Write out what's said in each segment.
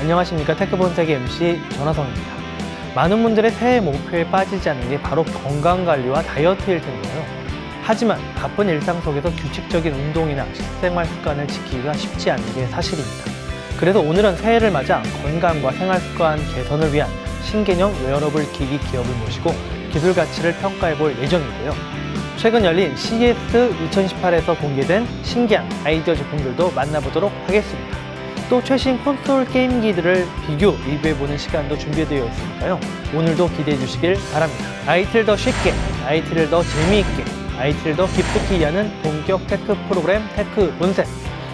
안녕하십니까. 테크본색의 MC 전화성입니다. 많은 분들의 새해 목표에 빠지지 않는 게 바로 건강관리와 다이어트일 텐데요. 하지만 바쁜 일상 속에서 규칙적인 운동이나 식생활 습관을 지키기가 쉽지 않은 게 사실입니다. 그래서 오늘은 새해를 맞아 건강과 생활습관 개선을 위한 신개념 웨어러블 기기 기업을 모시고 기술 가치를 평가해 볼 예정이고요. 최근 열린 CES 2018에서 공개된 신기한 아이디어 제품들도 만나보도록 하겠습니다. 또 최신 콘솔 게임기들을 비교 리뷰해보는 시간도 준비되어 있으니까요. 오늘도 기대해 주시길 바랍니다. IT를 더 쉽게, IT를 더 재미있게, IT를 더 깊숙이 이해하는 본격 테크 프로그램 테크 본색.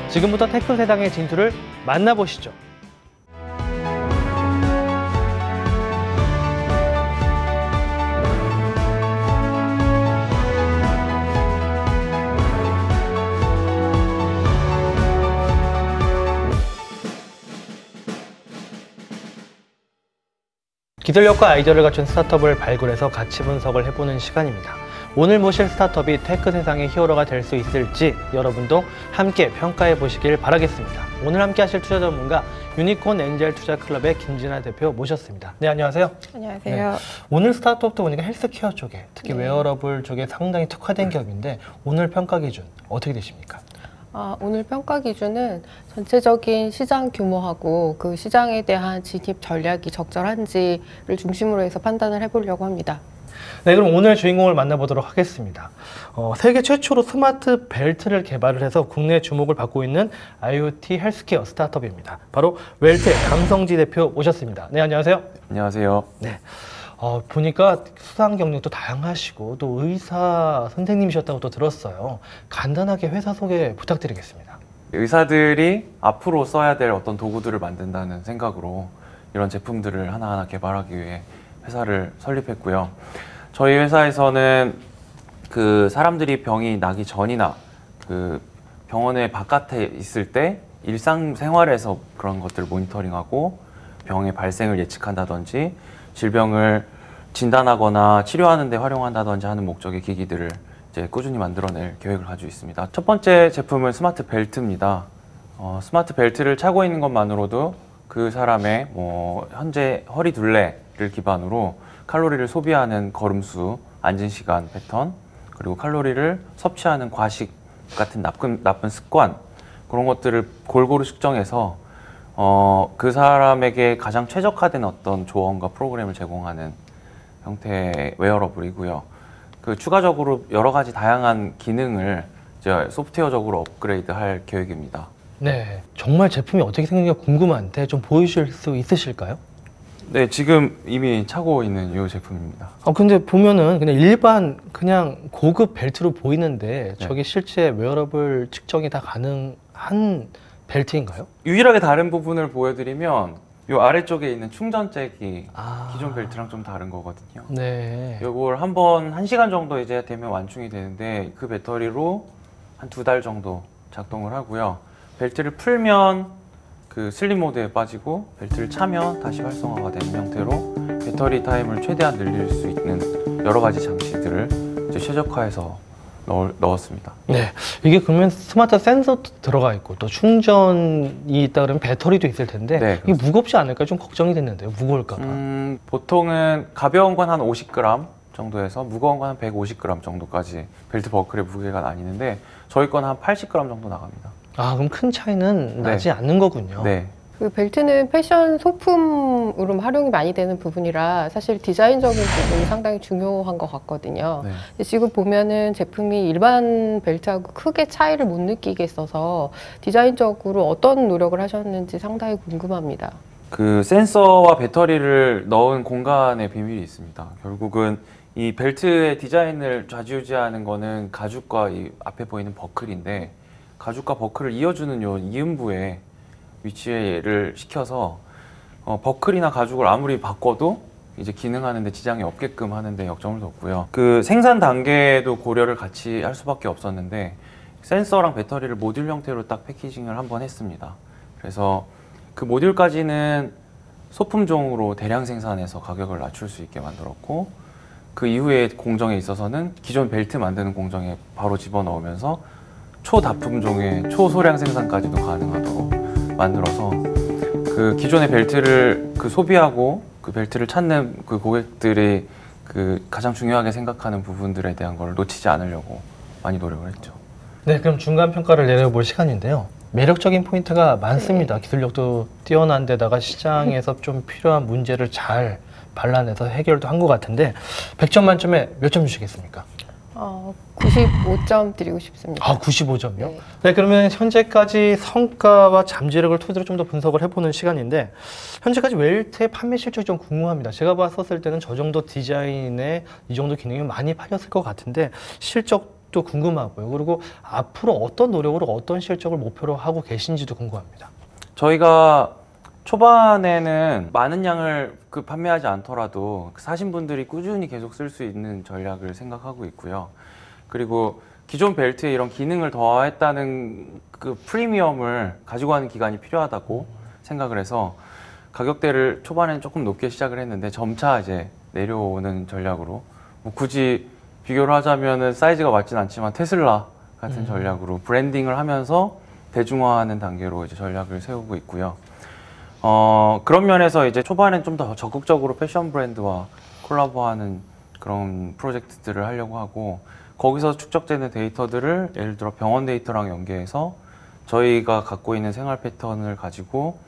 지금부터 테크 세상의 진수를 만나보시죠. 기술력과 아이디어를 갖춘 스타트업을 발굴해서 가치 분석을 해보는 시간입니다. 오늘 모실 스타트업이 테크 세상의 히어로가 될 수 있을지 여러분도 함께 평가해 보시길 바라겠습니다. 오늘 함께 하실 투자 전문가 유니콘 엔젤 투자클럽의 김진아 대표 모셨습니다. 네, 안녕하세요. 안녕하세요. 네, 오늘 스타트업도 보니까 헬스케어 쪽에, 특히 웨어러블 쪽에 상당히 특화된 기업인데 오늘 평가 기준 어떻게 되십니까? 오늘 평가 기준은 전체적인 시장 규모하고 그 시장에 대한 진입 전략이 적절한지를 중심으로 해서 판단을 해보려고 합니다. 네, 그럼 오늘 주인공을 만나보도록 하겠습니다. 세계 최초로 스마트 벨트를 개발을 해서 국내 주목을 받고 있는 IoT 헬스케어 스타트업입니다. 바로 웰트의 강성지 대표 모셨습니다. 네, 안녕하세요. 안녕하세요. 네. 보니까 수상 경력도 다양하시고 또 의사 선생님이셨다고 또 들었어요. 간단하게 회사 소개 부탁드리겠습니다. 의사들이 앞으로 써야 될 어떤 도구들을 만든다는 생각으로 이런 제품들을 하나하나 개발하기 위해 회사를 설립했고요. 저희 회사에서는 그 사람들이 병이 나기 전이나 그 병원의 바깥에 있을 때 일상생활에서 그런 것들을 모니터링하고 병의 발생을 예측한다든지 질병을 진단하거나 치료하는 데 활용한다든지 하는 목적의 기기들을 이제 꾸준히 만들어낼 계획을 가지고 있습니다. 첫 번째 제품은 스마트 벨트입니다. 스마트 벨트를 차고 있는 것만으로도 그 사람의 현재 허리 둘레를 기반으로 칼로리를 소비하는 걸음수, 앉은 시간 패턴, 그리고 칼로리를 섭취하는 과식 같은 나쁜 습관, 그런 것들을 골고루 측정해서 그 사람에게 가장 최적화된 어떤 조언과 프로그램을 제공하는 형태의 웨어러블이고요. 그 추가적으로 여러 가지 다양한 기능을 이제 소프트웨어적으로 업그레이드할 계획입니다. 네, 정말 제품이 어떻게 생겼는지 궁금한데 좀 보여주실 수 있으실까요? 네, 지금 이미 차고 있는 이 제품입니다. 근데 보면은 그냥 일반 그냥 고급 벨트로 보이는데 네. 저게 실제 웨어러블 측정이 다 가능한 벨트인가요? 유일하게 다른 부분을 보여드리면 이 아래쪽에 있는 충전잭이 기존 벨트랑 좀 다른 거거든요. 네. 이걸 한번 1시간 정도 이제 되면 완충이 되는데 그 배터리로 한 2달 정도 작동을 하고요. 벨트를 풀면 그 슬립 모드에 빠지고 벨트를 차면 다시 활성화가 되는 형태로 배터리 타임을 최대한 늘릴 수 있는 여러 가지 장치들을 이제 최적화해서 넣었습니다. 네, 이게 그러면 스마트 센서도 들어가 있고 또 충전이 있다 그러면 배터리도 있을 텐데 네, 이게 무겁지 않을까 좀 걱정이 됐는데요. 무거울까 봐. 보통은 가벼운 건 한 50g 정도에서 무거운 건 한 150g 정도까지 벨트 버클의 무게가 나뉘는데 저희 건 한 80g 정도 나갑니다. 그럼 큰 차이는 나지 않는 거군요. 네. 그 벨트는 패션 소품으로 활용이 많이 되는 부분이라 사실 디자인적인 부분이 상당히 중요한 것 같거든요. 네. 근데 지금 보면은 제품이 일반 벨트하고 크게 차이를 못 느끼겠어서 디자인적으로 어떤 노력을 하셨는지 상당히 궁금합니다. 그 센서와 배터리를 넣은 공간에 비밀이 있습니다. 결국은 이 벨트의 디자인을 좌지우지하는 거는 가죽과 이 앞에 보이는 버클인데 가죽과 버클을 이어주는 요 이음부에 위치를 시켜서 버클이나 가죽을 아무리 바꿔도 이제 기능하는데 지장이 없게끔 하는데 역점을 뒀고요. 그 생산 단계도 고려를 같이 할 수밖에 없었는데 센서랑 배터리를 모듈 형태로 딱 패키징을 한번 했습니다. 그래서 그 모듈까지는 소품종으로 대량 생산해서 가격을 낮출 수 있게 만들었고 그 이후에 공정에 있어서는 기존 벨트 만드는 공정에 바로 집어넣으면서 초다품종의 초소량 생산까지도 가능하도록 만들어서 그 기존의 벨트를 소비하고 그 벨트를 찾는 그 고객들이 그 가장 중요하게 생각하는 부분들에 대한 걸 놓치지 않으려고 많이 노력을 했죠. 네, 그럼 중간 평가를 내려볼 시간인데요. 매력적인 포인트가 많습니다. 기술력도 뛰어난 데다가 시장에서 좀 필요한 문제를 잘 발라내서 해결도 한 것 같은데 100점 만점에 몇 점 주시겠습니까? 95점 드리고 싶습니다. 아, 95점이요? 네. 네, 그러면 현재까지 성과와 잠재력을 토대로 좀 더 분석을 해보는 시간인데 현재까지 웰트의 판매 실적이 좀 궁금합니다. 제가 봤었을 때는 저 정도 디자인에 이 정도 기능이 많이 팔렸을 것 같은데 실적도 궁금하고요. 그리고 앞으로 어떤 노력으로 어떤 실적을 목표로 하고 계신지도 궁금합니다. 저희가 초반에는 많은 양을 판매하지 않더라도 사신 분들이 꾸준히 계속 쓸 수 있는 전략을 생각하고 있고요. 그리고 기존 벨트에 이런 기능을 더했다는 그 프리미엄을 가지고 가는 기간이 필요하다고 생각을 해서 가격대를 초반에는 조금 높게 시작을 했는데 점차 이제 내려오는 전략으로 뭐 굳이 비교를 하자면은 사이즈가 맞진 않지만 테슬라 같은 전략으로 브랜딩을 하면서 대중화하는 단계로 이제 전략을 세우고 있고요. 그런 면에서 이제 초반엔 좀 더 적극적으로 패션 브랜드와 콜라보하는 그런 프로젝트들을 하려고 하고 거기서 축적되는 데이터들을 예를 들어 병원 데이터랑 연계해서 저희가 갖고 있는 생활 패턴을 가지고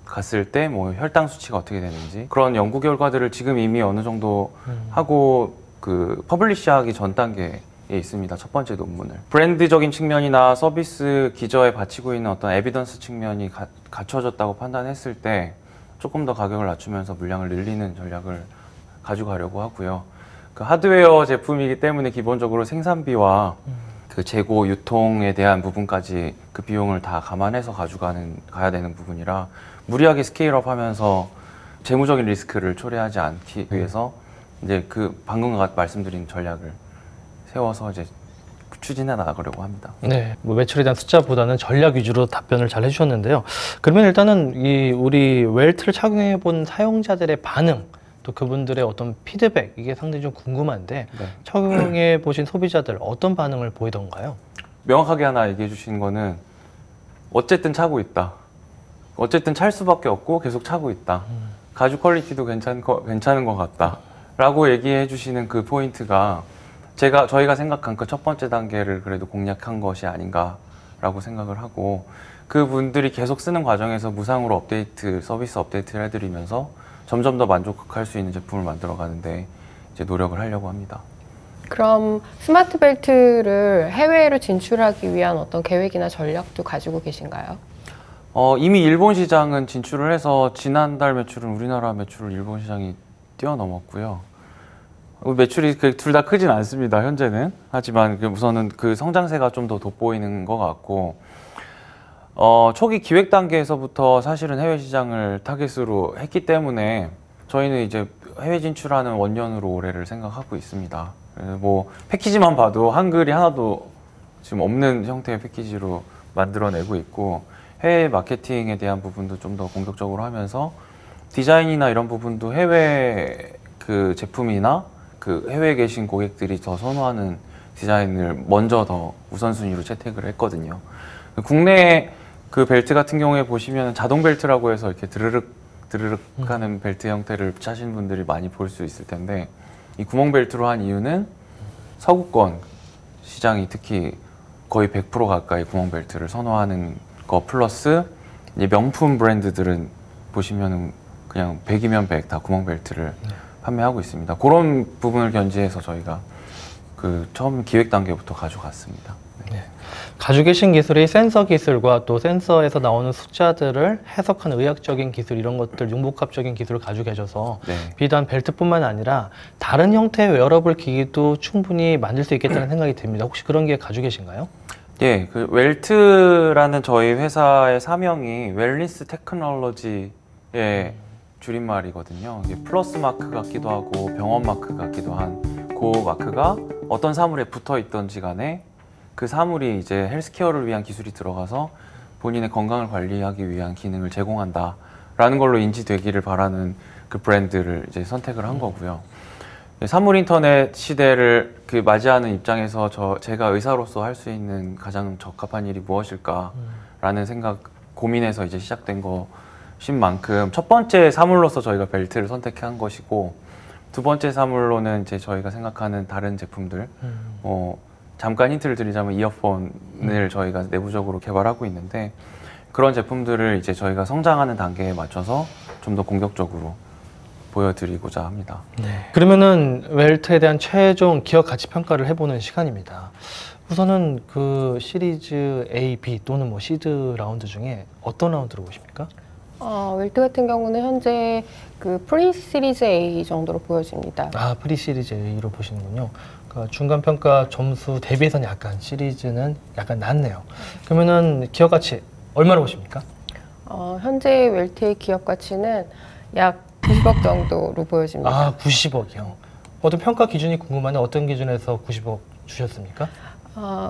갔을 때 뭐 혈당 수치가 어떻게 되는지 그런 연구 결과들을 지금 이미 어느 정도 하고 그 퍼블리시하기 전 단계에 있습니다. 첫 번째 논문을. 브랜드적인 측면이나 서비스 기저에 바치고 있는 어떤 에비던스 측면이 갖춰졌다고 판단했을 때 조금 더 가격을 낮추면서 물량을 늘리는 전략을 가져가려고 하고요. 그 하드웨어 제품이기 때문에 기본적으로 생산비와 그 재고, 유통에 대한 부분까지 그 비용을 다 감안해서 가야 되는 부분이라 무리하게 스케일업 하면서 재무적인 리스크를 초래하지 않기 위해서 이제 그 방금 말씀드린 전략을 세워서 이제 추진해 나가려고 합니다. 네, 뭐 매출에 대한 숫자보다는 전략 위주로 답변을 잘 해주셨는데요. 그러면 일단은 우리 웰트를 착용해 본 사용자들의 반응, 또 그분들의 어떤 피드백 이게 상당히 좀 궁금한데 네. 착용해 보신 소비자들 어떤 반응을 보이던가요? 명확하게 하나 얘기해 주신 거는 어쨌든 차고 있다. 어쨌든 찰 수밖에 없고 계속 차고 있다. 가죽 퀄리티도 괜찮은 것 같다. 라고 얘기해 주시는 그 포인트가 저희가 생각한 그 첫 번째 단계를 그래도 공략한 것이 아닌가라고 생각을 하고 그분들이 계속 쓰는 과정에서 무상으로 서비스 업데이트를 해드리면서 점점 더 만족할 수 있는 제품을 만들어 가는데 이제 노력을 하려고 합니다. 그럼 스마트 벨트를 해외로 진출하기 위한 어떤 계획이나 전략도 가지고 계신가요? 이미 일본 시장은 진출을 해서 지난달 매출은 우리나라 매출을 일본 시장이 뛰어넘었고요. 매출이 둘 다 크진 않습니다, 현재는. 하지만 우선은 그 성장세가 좀 더 돋보이는 것 같고 초기 기획 단계에서부터 사실은 해외 시장을 타겟으로 했기 때문에 저희는 이제 해외 진출하는 원년으로 올해를 생각하고 있습니다. 뭐 패키지만 봐도 한글이 하나도 지금 없는 형태의 패키지로 만들어내고 있고 해외 마케팅에 대한 부분도 좀 더 공격적으로 하면서 디자인이나 이런 부분도 해외 그 제품이나 그 해외에 계신 고객들이 더 선호하는 디자인을 먼저 더 우선순위로 채택을 했거든요. 국내 그 벨트 같은 경우에 보시면 자동 벨트라고 해서 이렇게 드르륵 하는 벨트 형태를 차신 분들이 많이 볼 수 있을 텐데 이 구멍 벨트로 한 이유는 서구권 시장이 특히 거의 100% 가까이 구멍 벨트를 선호하는 거 플러스 이제 명품 브랜드들은 보시면은 그냥 100이면 100 다 구멍 벨트를 판매하고 있습니다. 그런 부분을 견지해서 저희가 그 처음 기획 단계부터 가져갔습니다. 네. 가지고 계신 기술이 센서 기술과 또 센서에서 나오는 숫자들을 해석하는 의학적인 기술 이런 것들 융복합적인 기술을 가지고 계셔서 네. 비단 벨트뿐만 아니라 다른 형태의 웨어러블 기기도 충분히 만들 수 있겠다는 생각이 듭니다. 혹시 그런 게 가지고 계신가요? 예, 그 웰트라는 저희 회사의 사명이 웰니스 테크놀로지의 줄임말이거든요. 이게 플러스 마크 같기도 하고 병원 마크 같기도 한 그 마크가 어떤 사물에 붙어 있던지 간에 그 사물이 이제 헬스케어를 위한 기술이 들어가서 본인의 건강을 관리하기 위한 기능을 제공한다라는 걸로 인지되기를 바라는 그 브랜드를 이제 선택을 한 거고요. 사물 인터넷 시대를 맞이하는 입장에서 제가 의사로서 할 수 있는 가장 적합한 일이 무엇일까라는 생각 고민에서 이제 시작된 만큼 첫 번째 사물로서 저희가 벨트를 선택한 것이고, 두 번째 사물로는 이제 저희가 생각하는 다른 제품들, 잠깐 힌트를 드리자면 이어폰을 저희가 내부적으로 개발하고 있는데, 그런 제품들을 이제 저희가 성장하는 단계에 맞춰서 좀 더 공격적으로 보여드리고자 합니다. 네. 그러면은 웰트에 대한 최종 기업 가치 평가를 해보는 시간입니다. 우선은 그 시리즈 A, B 또는 뭐 시드 라운드 중에 어떤 라운드로 보십니까? 웰트 같은 경우는 현재 그 프리 시리즈 A 정도로 보여집니다. 아, 프리 시리즈 A로 보시는군요. 그러니까 중간 평가 점수 대비해서는 약간 시리즈는 약간 낮네요. 그러면은 기업 가치 얼마로 보십니까? 현재 웰트의 기업 가치는 약 90억 정도로 보여집니다. 아, 90억이요. 어떤 평가 기준이 궁금한데 어떤 기준에서 90억 주셨습니까?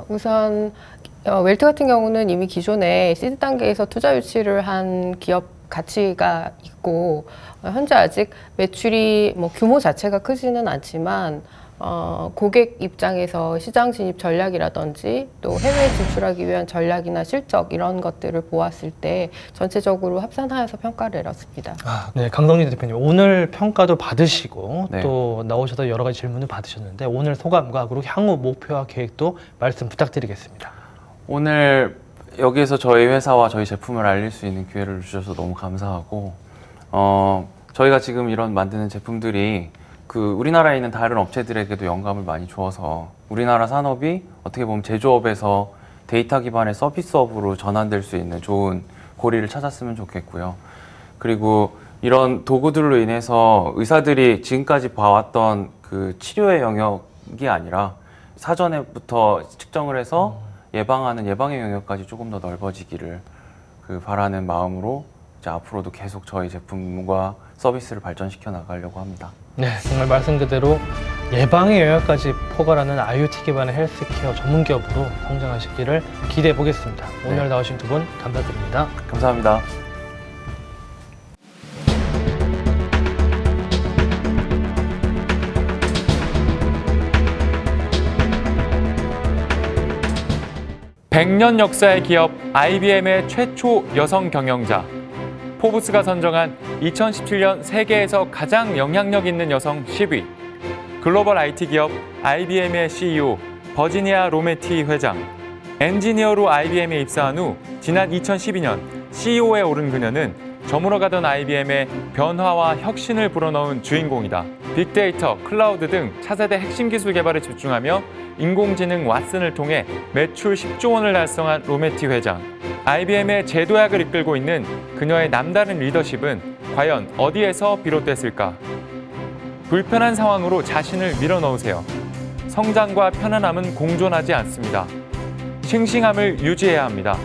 우선 웰트 같은 경우는 이미 기존에 시드 단계에서 투자 유치를 한 기업 가치가 있고, 현재 아직 매출이 뭐 규모 자체가 크지는 않지만 고객 입장에서 시장 진입 전략이라든지 또 해외 진출하기 위한 전략이나 실적 이런 것들을 보았을 때 전체적으로 합산하여서 평가를 내렸습니다. 네, 강성진 대표님 오늘 평가도 받으시고 네. 또 나오셔서 여러 가지 질문을 받으셨는데 오늘 소감과 그리고 향후 목표와 계획도 말씀 부탁드리겠습니다. 오늘 여기에서 저희 회사와 저희 제품을 알릴 수 있는 기회를 주셔서 너무 감사하고, 저희가 지금 이런 만드는 제품들이 그 우리나라에 있는 다른 업체들에게도 영감을 많이 주어서 우리나라 산업이 어떻게 보면 제조업에서 데이터 기반의 서비스업으로 전환될 수 있는 좋은 고리를 찾았으면 좋겠고요. 그리고 이런 도구들로 인해서 의사들이 지금까지 봐왔던 그 치료의 영역이 아니라 사전에부터 측정을 해서 예방하는 예방의 영역까지 조금 더 넓어지기를 바라는 마음으로 이제 앞으로도 계속 저희 제품과 서비스를 발전시켜 나가려고 합니다. 네, 정말 말씀 그대로 예방의 영역까지 포괄하는 IoT 기반의 헬스케어 전문 기업으로 성장하시기를 기대해 보겠습니다. 오늘 네. 나오신 두 분 감사드립니다. 감사합니다. (100년) 역사의 기업 IBM의 최초 여성 경영자, 포브스가 선정한 2017년 세계에서 가장 영향력 있는 여성 10위, 글로벌 IT 기업 IBM의 CEO 버지니아 로메티 회장, 엔지니어로 IBM에 입사한 후 지난 2012년 CEO에 오른 그녀는 저물어가던 IBM의 변화와 혁신을 불어넣은 주인공이다. 빅데이터, 클라우드 등 차세대 핵심 기술 개발에 집중하며 인공지능 왓슨을 통해 매출 10조 원을 달성한 로메티 회장. IBM의 제도약을 이끌고 있는 그녀의 남다른 리더십은 과연 어디에서 비롯됐을까? 불편한 상황으로 자신을 밀어넣으세요. 성장과 편안함은 공존하지 않습니다. 싱싱함을 유지해야 합니다.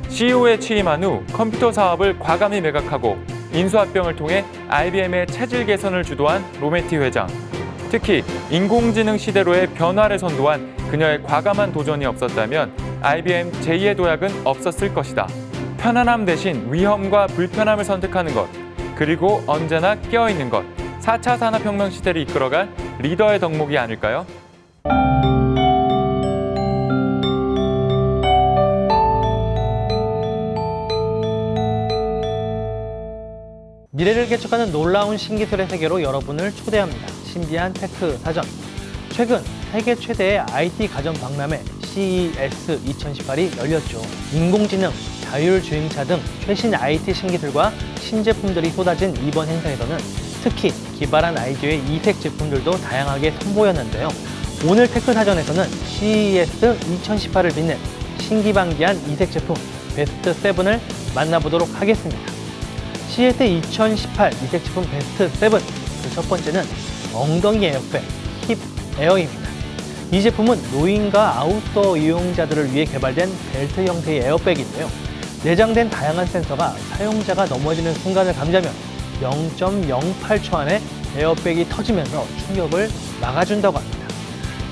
CEO에 취임한 후 컴퓨터 사업을 과감히 매각하고 인수합병을 통해 IBM의 체질 개선을 주도한 로메티 회장. 특히 인공지능 시대로의 변화를 선도한 그녀의 과감한 도전이 없었다면 IBM 제2의 도약은 없었을 것이다. 편안함 대신 위험과 불편함을 선택하는 것, 그리고 언제나 깨어있는 것, 4차 산업혁명 시대를 이끌어갈 리더의 덕목이 아닐까요? 미래를 개척하는 놀라운 신기술의 세계로 여러분을 초대합니다. 신비한 테크 사전. 최근 세계 최대의 IT 가전 박람회 CES 2018이 열렸죠. 인공지능, 자율주행차 등 최신 IT 신기술과 신제품들이 쏟아진 이번 행사에서는 특히 기발한 아이디어의 이색 제품들도 다양하게 선보였는데요. 오늘 테크 사전에서는 CES 2018을 빛낸 신기반기한 이색 제품 베스트 7을 만나보도록 하겠습니다. CES 2018 이색 제품 베스트 7. 그 첫 번째는 엉덩이 에어백 힙 에어입니다. 이 제품은 노인과 아웃도어 이용자들을 위해 개발된 벨트 형태의 에어백인데요. 내장된 다양한 센서가 사용자가 넘어지는 순간을 감지하면 0.08초 안에 에어백이 터지면서 충격을 막아준다고 합니다.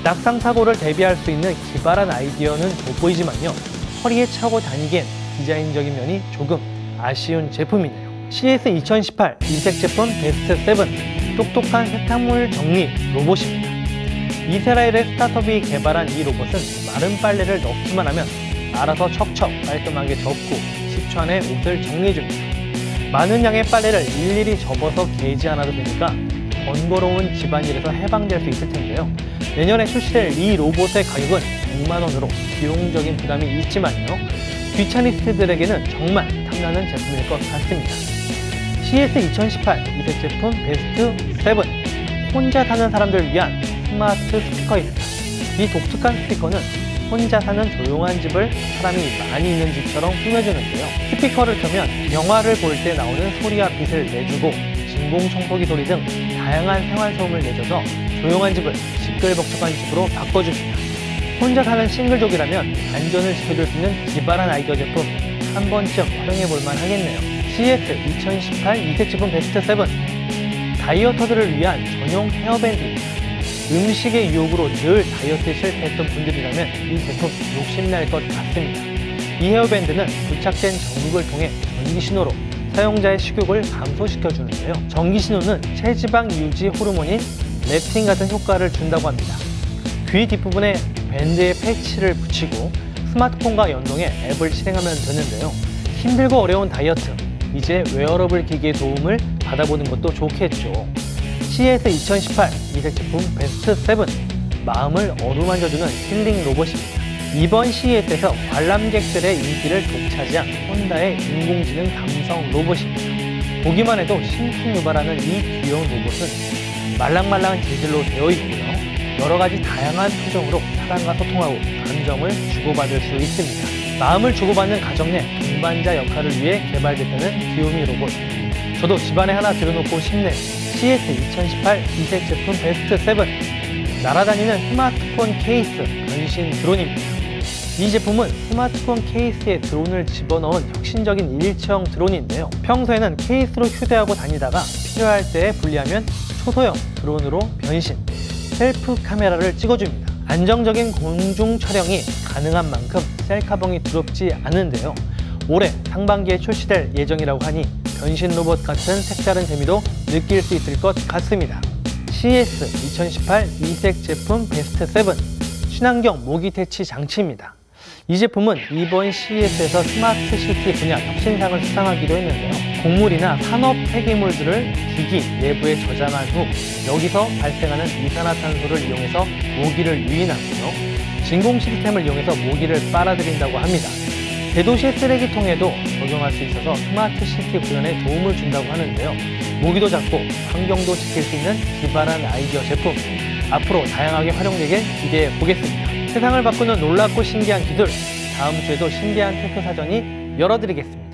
낙상 사고를 대비할 수 있는 기발한 아이디어는 돋보이지만요. 허리에 차고 다니기엔 디자인적인 면이 조금 아쉬운 제품이네요. CES 2018 이색 제품 베스트 7. 똑똑한 세탁물 정리 로봇입니다. 이스라엘의 스타트업이 개발한 이 로봇은 마른 빨래를 넣기만 하면 알아서 척척 깔끔하게 접고 10초 안에 옷을 정리해줍니다. 많은 양의 빨래를 일일이 접어서 개지 않아도 되니까 번거로운 집안일에서 해방될 수 있을 텐데요. 내년에 출시될 이 로봇의 가격은 100만 원으로 비용적인 부담이 있지만요. 귀차니스트들에게는 정말 탐나는 제품일 것 같습니다. CES 2018 이색 제품 베스트 7, 혼자 사는 사람들을 위한 스마트 스피커입니다. 이 독특한 스피커는 혼자 사는 조용한 집을 사람이 많이 있는 집처럼 꾸며주는데요. 스피커를 켜면 영화를 볼 때 나오는 소리와 빛을 내주고 진공 청소기 소리 등 다양한 생활소음을 내줘서 조용한 집을 시끌벅적한 집으로 바꿔줍니다. 혼자 사는 싱글족이라면 안전을 지켜줄 수 있는 기발한 아이디어 제품 한 번쯤 활용해볼 만 하겠네요. CES 2018 이색 제품 베스트 7, 다이어터들을 위한 전용 헤어밴드입니다. 음식의 유혹으로 늘 다이어트에 실패했던 분들이라면 이 제품 욕심날 것 같습니다. 이 헤어밴드는 부착된 전극을 통해 전기신호로 사용자의 식욕을 감소시켜주는데요. 전기신호는 체지방 유지 호르몬인 렙틴 같은 효과를 준다고 합니다. 귀 뒷부분에 밴드에 패치를 붙이고 스마트폰과 연동해 앱을 실행하면 되는데요. 힘들고 어려운 다이어트, 이제 웨어러블 기기의 도움을 받아보는 것도 좋겠죠. CES 2018 이색 제품 베스트 7, 마음을 어루만져주는 힐링 로봇입니다. 이번 CES에서 관람객들의 인기를 독차지한 혼다의 인공지능 감성 로봇입니다. 보기만 해도 심쿵 유발하는 이 귀여운 로봇은 말랑말랑한 재질로 되어 있고요. 여러 가지 다양한 표정으로 사람과 소통하고 감정을 주고받을 수 있습니다. 마음을 주고받는 가정 내 동반자 역할을 위해 개발됐다는 귀요미 로봇. 저도 집안에 하나 들여놓고 싶네요. CES 2018 이색 제품 베스트 7, 날아다니는 스마트폰 케이스 변신 드론입니다. 이 제품은 스마트폰 케이스에 드론을 집어넣은 혁신적인 일체형 드론인데요. 평소에는 케이스로 휴대하고 다니다가 필요할 때 분리하면 초소형 드론으로 변신, 셀프 카메라를 찍어줍니다. 안정적인 공중 촬영이 가능한 만큼 셀카봉이 두렵지 않은데요. 올해 상반기에 출시될 예정이라고 하니 변신 로봇 같은 색다른 재미도 느낄 수 있을 것 같습니다. CES 2018 이색 제품 베스트 7, 친환경 모기 퇴치 장치입니다. 이 제품은 이번 CES에서 스마트 시티 분야 혁신상을 수상하기도 했는데요. 곡물이나 산업 폐기물들을 기기 내부에 저장한 후 여기서 발생하는 이산화탄소를 이용해서 모기를 유인하고요. 진공 시스템을 이용해서 모기를 빨아들인다고 합니다. 대도시 쓰레기통에도 적용할 수 있어서 스마트 시티 구현에 도움을 준다고 하는데요. 모기도 잡고 환경도 지킬 수 있는 기발한 아이디어 제품, 앞으로 다양하게 활용되길 기대해 보겠습니다. 세상을 바꾸는 놀랍고 신기한 기술, 다음 주에도 신기한 테크 사전이 열어드리겠습니다.